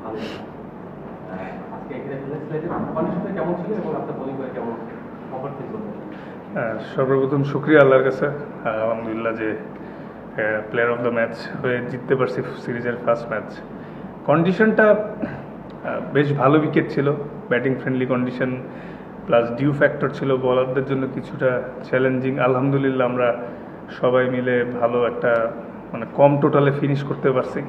ভালো আজকে এখানে কন্ডিশনটা কেমন ছিল এবং আপনার বোলিং করে কেমন কভার ফিল করবেন? সর্বপ্রথম শুক্রিয়া আল্লাহর কাছে, আলহামদুলিল্লাহ যে প্লেয়ার অফ দ্য ম্যাচ হয়ে জিততে পারছি সিরিজের ফার্স্ট ম্যাচ। কন্ডিশনটা বেশ ভালো উইকেট ছিল, batting friendly condition, plus due factor ছিল বলারদের জন্য কিছুটা চ্যালেঞ্জিং। আলহামদুলিল্লাহ আমরা সবাই মিলে ভালো একটা মানে কম টোটালে ফিনিশ করতে পারছি।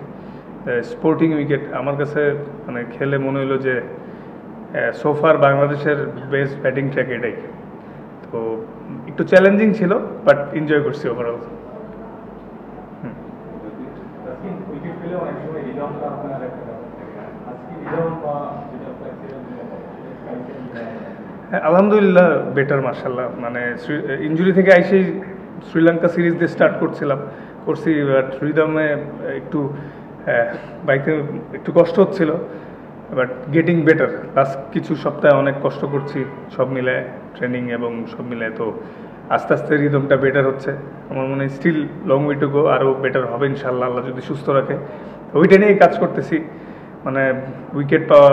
স্পোর্টিং উইকেট আমার কাছে মানে খেলে মনে হলো যে সোফার বাংলাদেশের বেস্ট ব্যাটিং ট্র্যাক এটাই। তো একটু চ্যালেঞ্জিং ছিল, বাট এনজয় করছি ওভারঅল। হ্যাঁ, আলহামদুলিল্লাহ বেটার মাশাআল্লাহ। মানে ইনজুরি থেকে আইসেই শ্রীলঙ্কা সিরিজ দিয়ে স্টার্ট করছি, বাট রিদমে একটু বাইকে একটু কষ্ট হচ্ছিল, বাট গেটিং বেটার। লাস্ট কিছু সপ্তাহে অনেক কষ্ট করছি সব মিলে, ট্রেনিং এবং সব মিলে, তো আস্তে আস্তে রিদমটা বেটার হচ্ছে। আমার মনে হয় still long way to go, আরও বেটার হবে ইনশাআল্লাহ, আল্লাহ যদি সুস্থ রাখে। ওইটা নিয়েই কাজ করতেছি, মানে উইকেট পাওয়া।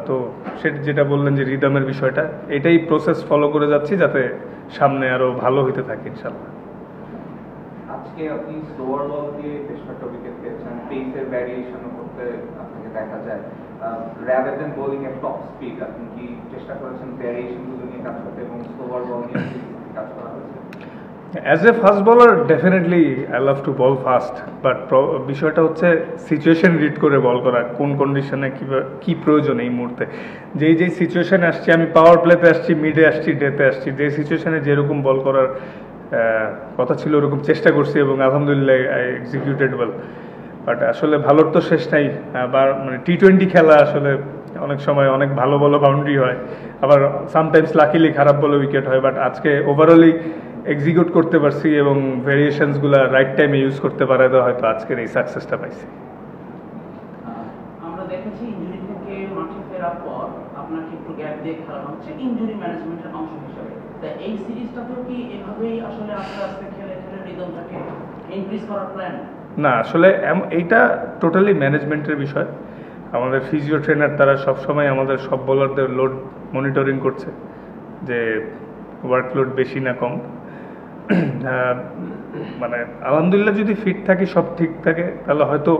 তো সেটা যেটা বললেন যে রিদমের বিষয়টা, এটাই প্রসেস ফলো করে যাচ্ছি যাতে সামনে আরও ভালো হইতে থাকে ইনশাআল্লাহ। আজকে আপনি স্লোয়ার বল দিয়ে বেশ কয়েকটা উইকেট পেয়েছেন, পেসের ভ্যারিয়েশন করতে আপনাকে দেখা যায়। রাদার দ্যান বোলিং এট টপ স্পিড, আপনি কি চেষ্টা করেছেন ভ্যারিয়েশনগুলো নিয়ে কাজ করতে এবং স্লোয়ার বল নিয়ে কাজ করা হয়েছে? As a fast bowler definitely I love to ball fast, but বিষয়টা হচ্ছে সিচুয়েশন রিড করে বল করা, কোন কন্ডিশনে কী প্রয়োজন এই মুহূর্তে। যেই সিচুয়েশনে আসছি, আমি পাওয়ার প্লেতে আসছি, মিডে আসছি, ডেতে আসছি, যে সিচুয়েশনে যেরকম বল করার কথা ছিল ওরকম চেষ্টা করছি এবং আলহামদুলিল্লাহ আই এক্সিকিউটেড ওয়েল। বাট আসলে ভালোর তো শেষ নাই। আবার মানে টি-20 খেলা আসলে অনেক সময় অনেক ভালো ভালো বাউন্ডারি হয়, আবার সামটাইমস লাকিলি খারাপ বলে উইকেট হয়, বাট আজকে ওভারঅলই এক্সিকিউট করতে পারছি এবং ভেরিয়েশনসগুলো রাইট টাইমে ইউজ করতে পারে, তো হয়তো আজকের এই সাকসেসটা পাইছি। আমরা দেখেছি ইনজুরি থেকে মাঠে ফেরার পর আপনাকে একটু গ্যাপ দিয়ে খেলানো হচ্ছে ইনজুরি ম্যানেজমেন্টের অংশ হিসেবে। তাই এই সিরিজটাতেও কি এভাবেই আসলে আস্তে আস্তে খেলে রিদমটাকে ইনক্রিজ করার প্ল্যান? না, আসলে এইটা টোটালি ম্যানেজমেন্টের বিষয়। আমাদের ফিজিও ট্রেনার তারা সবসময় আমাদের সব বোলারদের লোড মনিটরিং করছে, যে ওয়ার্কলোড বেশি না কম। মানে আলহামদুলিল্লাহ যদি ফিট থাকি, সব ঠিক থাকে, তাহলে হয়তো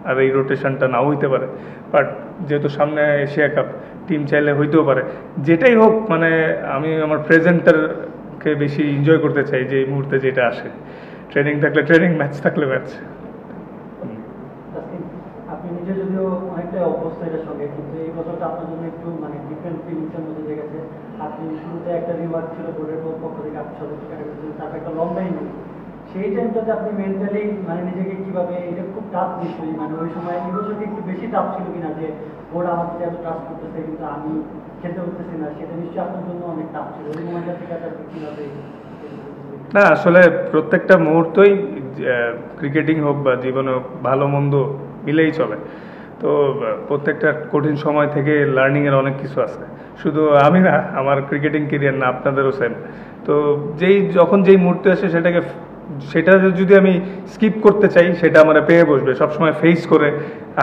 আর এই রোটেশনটা নাও হইতে পারে। বাট যেহেতু সামনে এশিয়া কাপ, টিম চাইলে হইতেও পারে। যেটাই হোক, মানে আমি আমার প্রেজেন্টারকে বেশি এনজয় করতে চাই, যে এই মুহূর্তে যেটা আসে। ট্রেনিং থাকলে ট্রেনিং, ম্যাচ থাকলে ম্যাচ। আপনি নিজে যদিও অনেকটাই অভ্যস্ত এটার সঙ্গে, কিন্তু এই বছরটা আপনার জন্য একটু মানে ডিফারেন্ট ফিলিংসের মধ্যে দিয়ে গেছে। আপনি শুরুতে একটা রিমার্ক ছিল বোর্ডের পক্ষ থেকে, আপনি সদস্য করেছেন, তারপর একটা লম্বা ইনিংস। সেই টাইমটাতে আপনি মেন্টালি মানে নিজেকে কীভাবে, এটা খুব টাফ নিশ্চয়ই, মানে ওই সময় এই বছরটা একটু বেশি টাফ ছিল কিনা, যে বোর্ড আমার সাথে এত টাফ করতেছে কিন্তু আমি খেলতে পারতেছি না, সেটা নিশ্চয়ই আপনার জন্য অনেক টাফ ছিল। ওই সময়টা থেকে আপনি কীভাবে? না, আসলে প্রত্যেকটা মুহূর্তই ক্রিকেটিং হোক বা জীবনে হোক, ভালো মন্দ মিলেই চলে। তো প্রত্যেকটা কঠিন সময় থেকে লার্নিংয়ের অনেক কিছু আছে। শুধু আমি না, আমার ক্রিকেটিং কেরিয়ার না, আপনাদেরও সেম। তো যখন যেই মুহূর্তে আসে সেটা যদি আমি স্কিপ করতে চাই, সেটা আমার পেয়ে বসবে। সবসময় ফেস করে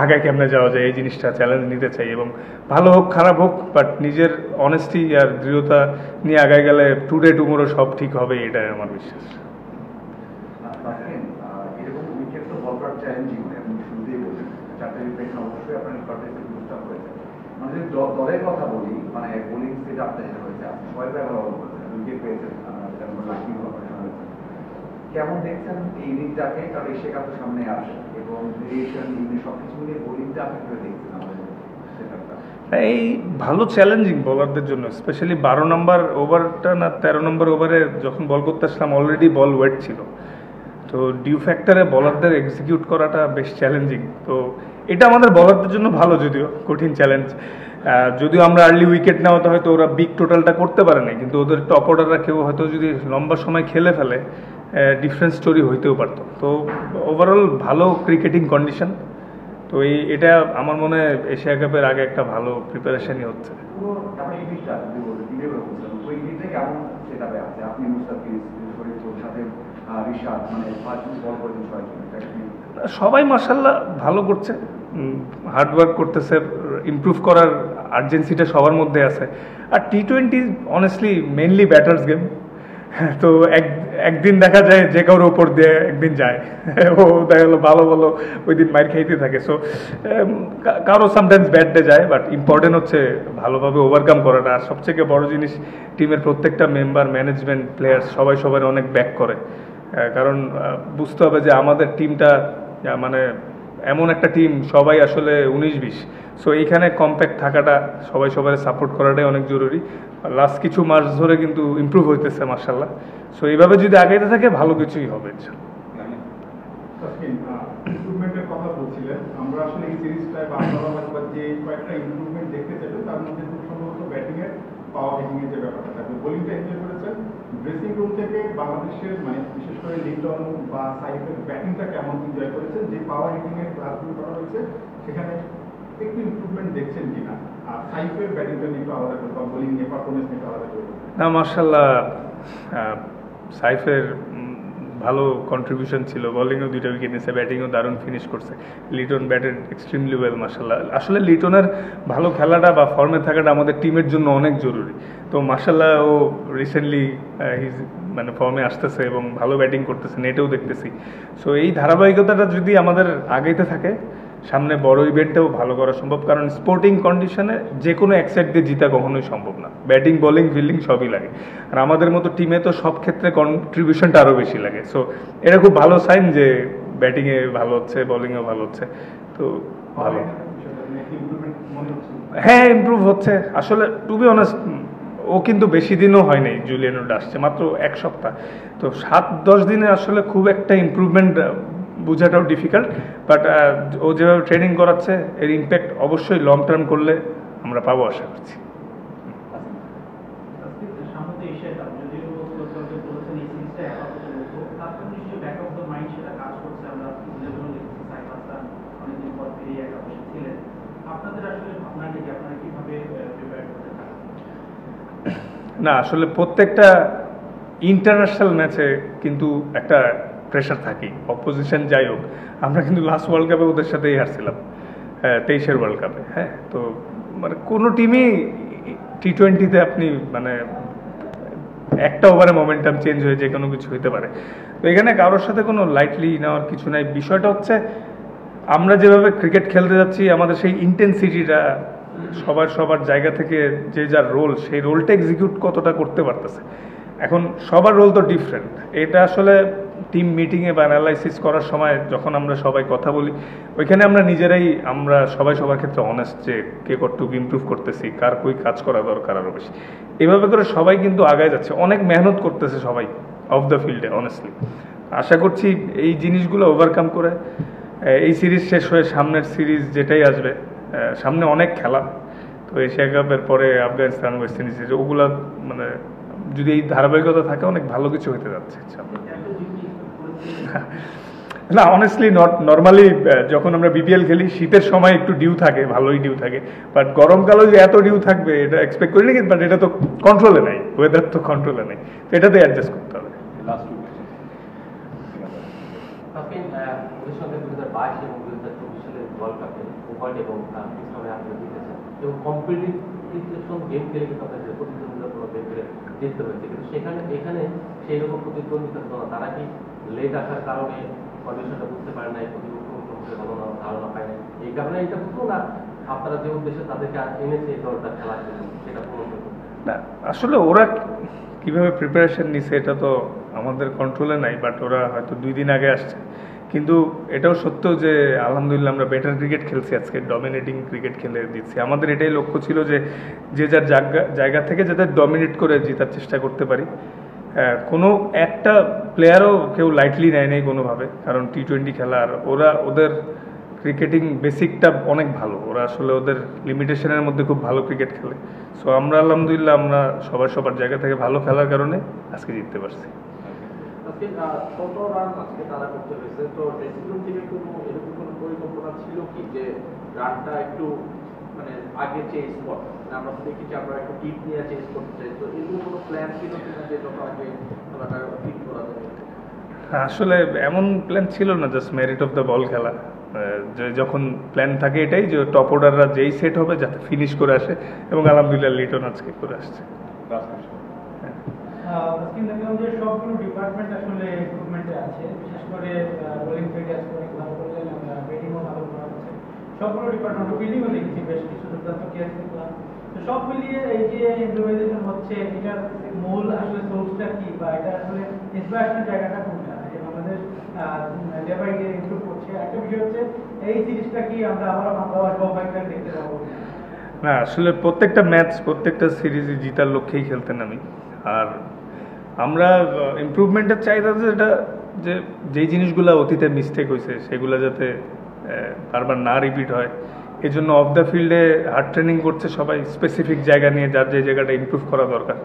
আগে কেমনে যাওয়া যায়, এই জিনিসটা চ্যালেঞ্জ নিতে চাই। এবং ভালো হোক খারাপ হোক, বাট নিজের অনেস্টি আর দৃঢ়তা নিয়ে আগায় গেলে টুডে টুমোরো সব ঠিক হবে, এটাই আমার বিশ্বাস। এরকম উইকেট তো বল করার চ্যালেঞ্জিং, আপনি শুরুতেই বললেন 4টা উইকেট অবশ্যই আপনার রেকর্ডে বুস্ট আপ হয়েছে। মানে যদি দলের কথা বলি, মানে বোলিং সেট আপটা যেটা হয়েছে, আপনি সবাই ভালো বলছেন, উইকেট পেয়েছেন, কেমন দেখছেন এই ইনিংসটাকে? কারণ এশিয়া কাপ সামনে আসে এবং ভেরিয়েশন সবকিছু মিলিয়ে বোলিংটা আপনি করে দেখছেন আমাদের সেটআপটা? এই ভালো চ্যালেঞ্জিং বলারদের জন্য, স্পেশালি 12 নম্বর ওভারটা না 13 নম্বর ওভারে যখন বল করতে আসলাম, অলরেডি বল ওয়েট ছিল। তো ডিউ ফ্যাক্টরে বলারদের এক্সিকিউট করাটা বেশ চ্যালেঞ্জিং। তো এটা আমাদের বলারদের জন্য ভালো, যদিও কঠিন চ্যালেঞ্জ। যদিও আমরা আর্লি উইকেট নেওয়াতে হয়তো ওরা বিগ টোটালটা করতে পারে না, কিন্তু ওদের টপ অর্ডাররা কেউ হয়তো যদি লম্বা সময় খেলে ফেলে, ডিফারেন্ট স্টোরি হইতেও পারতো। তো ওভারঅল ভালো ক্রিকেটিং কন্ডিশন। তো এটা আমার মনে হয় এশিয়া কাপের আগে একটা ভালো প্রিপারেশনই হচ্ছে। সবাই মাশাআল্লাহ ভালো করছে। হার্ডওয়ার্ক করতেছে, ইমপ্রুভ করার আর্জেন্সিটা সবার মধ্যে আছে। আর T20 honestly mainly batters game, তো একদিন দেখা যায় যে কারোর ওপর দিয়ে একদিন যায়, ও দেখা গেলো ভালো ভালো ওই দিন মাইর খাইতে থাকে। সো কারো সামটাইমস ব্যাট ডে যায়, বাট ইম্পর্টেন্ট হচ্ছে ভালোভাবে ওভারকাম করাটা। আর সবথেকে বড় জিনিস, টিমের প্রত্যেকটা মেম্বার, ম্যানেজমেন্ট, প্লেয়ার্স সবাই সবার অনেক ব্যাক করে। কারণ বুঝতে হবে যে আমাদের টিমটা মানে এমন একটা টিম, সবাই আসলে 19-20। সো এইখানে কম্প্যাক্ট থাকাটা, সবাই সবাই সাপোর্ট করাটাই অনেক জরুরি। লাস্ট কিছু মাস ধরে কিন্তু ইমপ্রুভ হইতেছে মাশাআল্লাহ। সো এইভাবে যদি আগাইতে থাকে ভালো কিছুই হবে ইনশাআল্লাহ। ইমপ্রুভমেন্টের কথা বলছিলেন, আমরা আসলে এই সিরিজটায় বাংলা যে কয়েকটা ইমপ্রুভমেন্ট দেখতে চাইবে, তার মধ্যে খুব সম্ভবত ব্যাটিং এর, পাওয়ার হিটিং এর যে ব্যাপারটা থাকবে। বোলিংটা এনজয় করেছেন, ড্রেসিং রুম থেকে বাংলাদেশের মানে বিশেষ করে লিটন বা সাইফের ব্যাটিংটা কেমন এনজয় করেছেন, যে পাওয়ার হিটিং এর ক্লাসগুলো করা হয়েছে সেখানে একটু ইমপ্রুভমেন্ট দেখছেন কিনা, আর সাইফের ব্যাটিংটা নিয়ে একটু আলাদা করে বা বোলিং নিয়ে পারফরমেন্স নিয়ে আলাদা করে। না মাশাআল্লাহ, সাইফের ভালো কন্ট্রিবিউশন ছিল, বোলিংও 2টা উইকেট নিয়েছে, ব্যাটিংও দারুণ ফিনিশ করছে। লিটন ব্যাটেড এক্সট্রিমলি ওয়েল মাশাআল্লাহ। আসলে লিটনের ভালো খেলাটা বা ফর্মে থাকাটা আমাদের টিমের জন্য অনেক জরুরি। তো মাশাআল্লাহ ও রিসেন্টলি মানে ফর্মে আসতেছে এবং ভালো ব্যাটিং করতেছে, নেটেও দেখতেছি। সো এই ধারাবাহিকতাটা যদি আমাদের আগাইতে থাকে, সামনে বড় ইভেন্টেও ভালো করা সম্ভব। কারণ স্পোর্টিং কন্ডিশনে যে কোনো এক সাইড দিয়ে জিতা কখনোই সম্ভব না, ব্যাটিং বোলিং ফিল্ডিং সবই লাগে। আর আমাদের মতো টিমে তো সব ক্ষেত্রে কন্ট্রিবিউশনটা আরও বেশি লাগে। সো এটা খুব ভালো সাইন যে ব্যাটিংয়ে ভালো হচ্ছে, বোলিংয়েও ভালো হচ্ছে। তো ভালো, হ্যাঁ ইমপ্রুভ হচ্ছে। আসলে টু বি অনেস্ট, ও কিন্তু বেশি দিনও হয় নাই, জুলিয়ান উড আসছে মাত্র 1 সপ্তাহ। তো 7-10 দিনে আসলে খুব একটা ইমপ্রুভমেন্ট বোঝাটাও ডিফিকাল্ট। বাট ও যেভাবে ট্রেনিং করাচ্ছে, এর ইম্প্যাক্ট অবশ্যই লং টার্ম করলে আমরা পাবো আশা করছি। সামনে এশিয়া কাপ, যদিও বলেছেন এই সিরিজটা আপাতত নতুন, তারপর নিশ্চয়ই ব্যাক অফ দ্য মাইন্ড সেটা কাজ করছে। আমরা লেভেলও দেখছি সাইফ হাসান অনেকদিন পর ফিরে একাদশে ছিলেন। আপনাদের আসলে ভাবনাটা কি, আপনারা কিভাবে প্রিপেয়ার করতে থাকেন? না আসলে প্রত্যেকটা ইন্টারন্যাশনাল ম্যাচে কিন্তু একটা প্রেশার থাকি, অপোজিশন যাই হোক। আমরা কিন্তু লাস্ট ওয়ার্ল্ড কাপে ওদের সাথেই হারছিলাম, 23-এর ওয়ার্ল্ড কাপে। হ্যাঁ, তো মানে কোনো টিমই T20-তে আপনি মানে একটা ওভারে মোমেন্টাম চেঞ্জ হয়ে যে কোনো কিছু হতে পারে। তো এখানে কারোর সাথে কোনো লাইটলি নেওয়ার কিছু নাই। বিষয়টা হচ্ছে আমরা যেভাবে ক্রিকেট খেলতে যাচ্ছি, আমাদের সেই ইন্টেন্সিটিটা সবার জায়গা থেকে যে যার রোল, সেই রোলটা এক্সিকিউট কতটা করতে পারতেছে। এখন সবার রোল তো ডিফারেন্ট। এটা আসলে টিম মিটিংয়ে বা অ্যানালাইসিস করার সময় যখন আমরা সবাই কথা বলি, ওইখানে আমরা সবাই সবার ক্ষেত্রে অনেস্ট যে কে কতটুকু ইমপ্রুভ করতেছি, কার কই কাজ করা দরকার আরও বেশি। এভাবে করে সবাই কিন্তু আগায় যাচ্ছে, অনেক মেহনত করতেছে সবাই অফ দ্য ফিল্ডে অনেস্টলি। আশা করছি এই জিনিসগুলো ওভারকাম করে এই সিরিজ শেষ হয়ে সামনের সিরিজ যেটাই আসবে, সামনে অনেক খেলা। তো এশিয়া কাপের পরে আফগানিস্তান, ওয়েস্ট ইন্ডিজ, ওগুলা মানে যদি এই ধারাবাহিকতা থাকে অনেক ভালো কিছু হতে যাচ্ছে। না অনেস্টলি নর্মালি যখন আমরা বিপিএল খেলি, শীতের সময় একটু ডিউ থাকে, ভালোই ডিউ থাকে। বাট গরমকালেও যে এত ডিউ থাকবে এটা এক্সপেক্ট করি না, বাট এটা তো কন্ট্রোলে নাই, ওয়েদার তো কন্ট্রোলে নেই, তো এটাতে অ্যাডজাস্ট করতে হবে। লাস্ট টু ওদের সঙ্গে 2022 এবং 2024 সালের ওয়ার্ল্ড কাপে উভয় এবং পিছনে আপনারা জিতেছেন এবং কম্পিটিটিভ গেম খেলে কিন্তু আপনাদের প্রতিদ্বন্দ্বিতাপূর্ণ গেম খেলে জিততে হয়েছে। কিন্তু এখানে সেই রকম প্রতিদ্বন্দ্বিতা হতো না। তারা কি লেট আসার কারণে কন্ডিশনটা বুঝতে পারে নাই, প্রতিপক্ষ ধারণা পায় না, এই কারণে এটা হতো না? আপনারা যে উদ্দেশ্যে তাদেরকে এনেছে এই দলটা খেলার জন্য, সেটা পূরণ করতে না? আসলে ওরা কিভাবে প্রিপারেশন নিছে এটা তো আমাদের কন্ট্রোলে নাই, বাট ওরা হয়তো 2 দিন আগে আসছে। কিন্তু এটাও সত্য যে আলহামদুলিল্লাহ আমরা বেটার ক্রিকেট খেলছি, আজকে ডমিনেটিং ক্রিকেট খেলে দিচ্ছি। আমাদের এটাই লক্ষ্য ছিল যে যার জায়গা থেকে যাতে ডমিনেট করে জেতার চেষ্টা করতে পারি। কোনো একটা প্লেয়ারও কেউ লাইটলি নেয় নেই কোনোভাবে, কারণ T20 খেলা। আর ওদের ক্রিকেটিং বেসিকটা অনেক ভালো, ওরা আসলে ওদের লিমিটেশনের মধ্যে খুব ভালো ক্রিকেট খেলে। সো আমরা আলহামদুলিল্লাহ আমরা সবার জায়গা থেকে ভালো খেলার কারণে আজকে জিততে পারছি। আজকে কত রান আজকে তারা করতে হয়েছে? তো ড্রেসিং রুম থেকে এরকম কোনো পরিকল্পনা ছিল কি যে রানটা একটু মানে আগে চেঞ্জ কর? আমরা তো দেখি যে আমরা একটু টিপ নিয়ে চেঞ্জ করতে চাই, তো এরকম কোনো প্ল্যান ছিল কিনা যে যত আগে খেলাটা টিপ করা যাবে? আসলে এমন প্ল্যান ছিল না, just merit of the ball খেলা। যে যখন প্ল্যান থাকে এটাই যে টপ অর্ডাররা যেই সেট হবে যাতে ফিনিশ করে আসে, এবং আলহামদুলিল্লাহ লিটন আজকে করে আসছে। আজকে দেখলাম যে সবগুলো ডিপার্টমেন্ট আসলে ইমপ্রুভমেন্টে আছে, বিশেষ করে বোলিং ফিটনেস অনেক ভালো করলেন, ব্যাটিংও ভালো করা হচ্ছে, সবগুলো ডিপার্টমেন্ট ফিল্ডিংও দেখেছি বেশ কিছু দুর্দান্ত কেস দেখলাম। তো সব মিলিয়ে এই যে ইমপ্রুভাইজেশন হচ্ছে, এটার মূল আসলে সোর্সটা কি, বা এটা আসলে ইন্সপিরেশনের জায়গাটা কোনটা, যে আমাদের ডে বাই ডে ইমপ্রুভ করছে। একটা বিষয় হচ্ছে এই সিরিজটা কি আমরা আবার কম্পাইটার দেখতে পাবো? না, আসলে প্রত্যেকটা ম্যাচ প্রত্যেকটা সিরিজে জিতার লক্ষ্যেই খেলতে নামি। আর আমরা ইমপ্রুভমেন্টের চাহিদা যেটা, যে যেই জিনিসগুলো অতীতে মিস্টেক হয়েছে সেগুলো যাতে বারবার না রিপিট হয়, এই জন্য অফ দ্য ফিল্ডে হার্ড ট্রেনিং করছে সবাই, স্পেসিফিক জায়গা নিয়ে যার যে জায়গাটা ইমপ্রুভ করা দরকার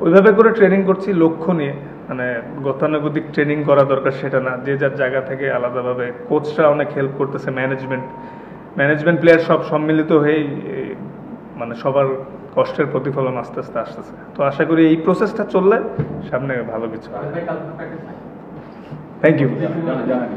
ওইভাবে করে ট্রেনিং করছি লক্ষ্য নিয়ে। মানে গতানুগতিক ট্রেনিং করা দরকার সেটা না, যে যার জায়গা থেকে আলাদাভাবে। কোচরা অনেক হেল্প করতেছে, ম্যানেজমেন্ট প্লেয়ার সব সম্মিলিত হয়েই মানে সবার কষ্টের প্রতিফলন আস্তে আস্তে আসতেছে। তো আশা করি এই প্রসেসটা চললে সামনে ভালো কিছু। ভাই কালকে প্র্যাকটিস নাই? Thank you. জানানি